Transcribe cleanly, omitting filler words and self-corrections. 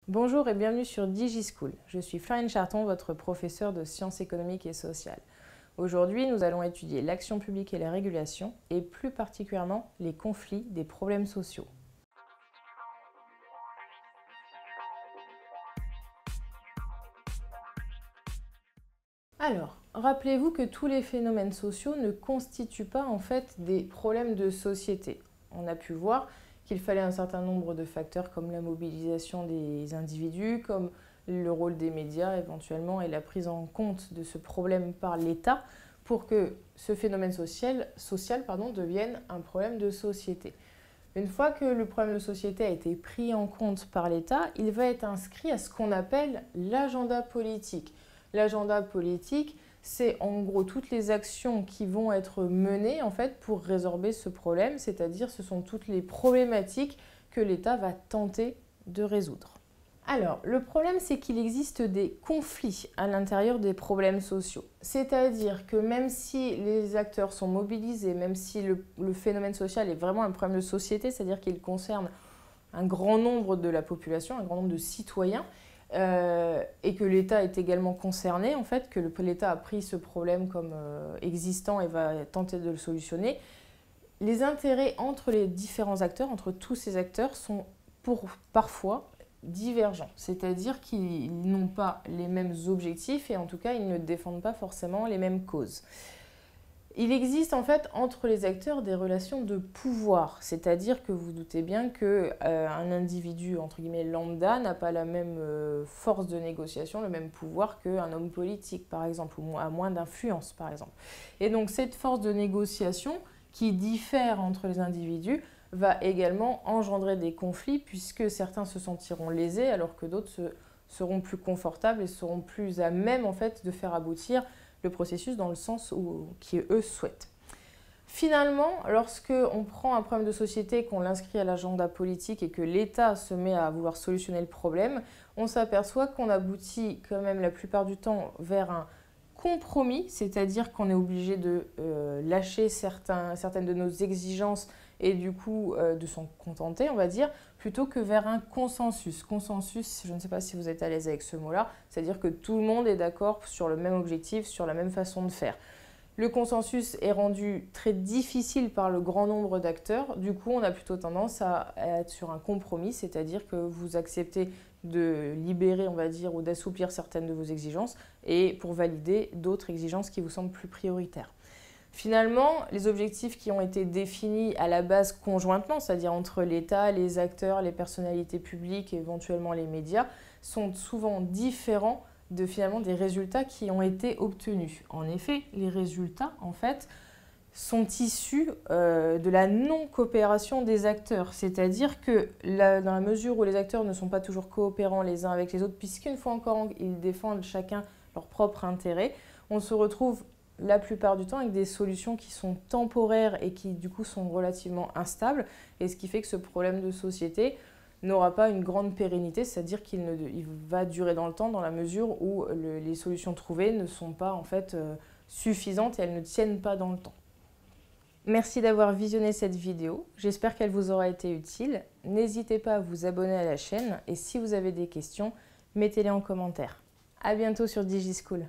Bonjour et bienvenue sur DigiSchool. Je suis Florine Charton, votre professeure de sciences économiques et sociales. Aujourd'hui, nous allons étudier l'action publique et la régulation, et plus particulièrement les conflits des problèmes sociaux. Alors, rappelez-vous que tous les phénomènes sociaux ne constituent pas en fait des problèmes de société. On a pu voir qu'il fallait un certain nombre de facteurs comme la mobilisation des individus, comme le rôle des médias éventuellement et la prise en compte de ce problème par l'État pour que ce phénomène social devienne un problème de société. Une fois que le problème de société a été pris en compte par l'État, il va être inscrit à ce qu'on appelle l'agenda politique. L'agenda politique, c'est en gros toutes les actions qui vont être menées en fait pour résorber ce problème, c'est-à-dire ce sont toutes les problématiques que l'État va tenter de résoudre. Alors, le problème, c'est qu'il existe des conflits à l'intérieur des problèmes sociaux. C'est-à-dire que même si les acteurs sont mobilisés, même si le phénomène social est vraiment un problème de société, c'est-à-dire qu'il concerne un grand nombre de la population, un grand nombre de citoyens, et que l'État est également concerné, en fait, que l'État a pris ce problème comme existant et va tenter de le solutionner, les intérêts entre les différents acteurs, entre tous ces acteurs, sont parfois divergents. C'est-à-dire qu'ils n'ont pas les mêmes objectifs et en tout cas, ils ne défendent pas forcément les mêmes causes. Il existe en fait entre les acteurs des relations de pouvoir, c'est-à-dire que vous doutez bien qu'un individu entre guillemets lambda n'a pas la même force de négociation, le même pouvoir qu'un homme politique par exemple, ou a moins d'influence par exemple. Et donc cette force de négociation qui diffère entre les individus va également engendrer des conflits puisque certains se sentiront lésés alors que d'autres seront plus confortables et seront plus à même en fait de faire aboutir le processus dans le sens qu'eux souhaitent. Finalement, lorsque on prend un problème de société, qu'on l'inscrit à l'agenda politique et que l'État se met à vouloir solutionner le problème, on s'aperçoit qu'on aboutit quand même la plupart du temps vers un compromis, c'est-à-dire qu'on est obligé de lâcher certaines de nos exigences et du coup de s'en contenter, on va dire, plutôt que vers un consensus. Consensus, je ne sais pas si vous êtes à l'aise avec ce mot-là, c'est-à-dire que tout le monde est d'accord sur le même objectif, sur la même façon de faire. Le consensus est rendu très difficile par le grand nombre d'acteurs, du coup on a plutôt tendance à être sur un compromis, c'est-à-dire que vous acceptez de libérer, on va dire, ou d'assouplir certaines de vos exigences et pour valider d'autres exigences qui vous semblent plus prioritaires. Finalement, les objectifs qui ont été définis à la base conjointement, c'est-à-dire entre l'État, les acteurs, les personnalités publiques et éventuellement les médias, sont souvent différents finalement des résultats qui ont été obtenus. En effet, les résultats, en fait, sont issus de la non-coopération des acteurs. C'est-à-dire que dans la mesure où les acteurs ne sont pas toujours coopérants les uns avec les autres, puisqu'une fois encore, ils défendent chacun leur propre intérêt, on se retrouve la plupart du temps avec des solutions qui sont temporaires et qui du coup sont relativement instables, et ce qui fait que ce problème de société n'aura pas une grande pérennité, c'est-à-dire qu'il va durer dans le temps dans la mesure où les solutions trouvées ne sont pas en fait suffisantes et elles ne tiennent pas dans le temps. Merci d'avoir visionné cette vidéo, j'espère qu'elle vous aura été utile. N'hésitez pas à vous abonner à la chaîne et si vous avez des questions, mettez-les en commentaire. À bientôt sur DigiSchool.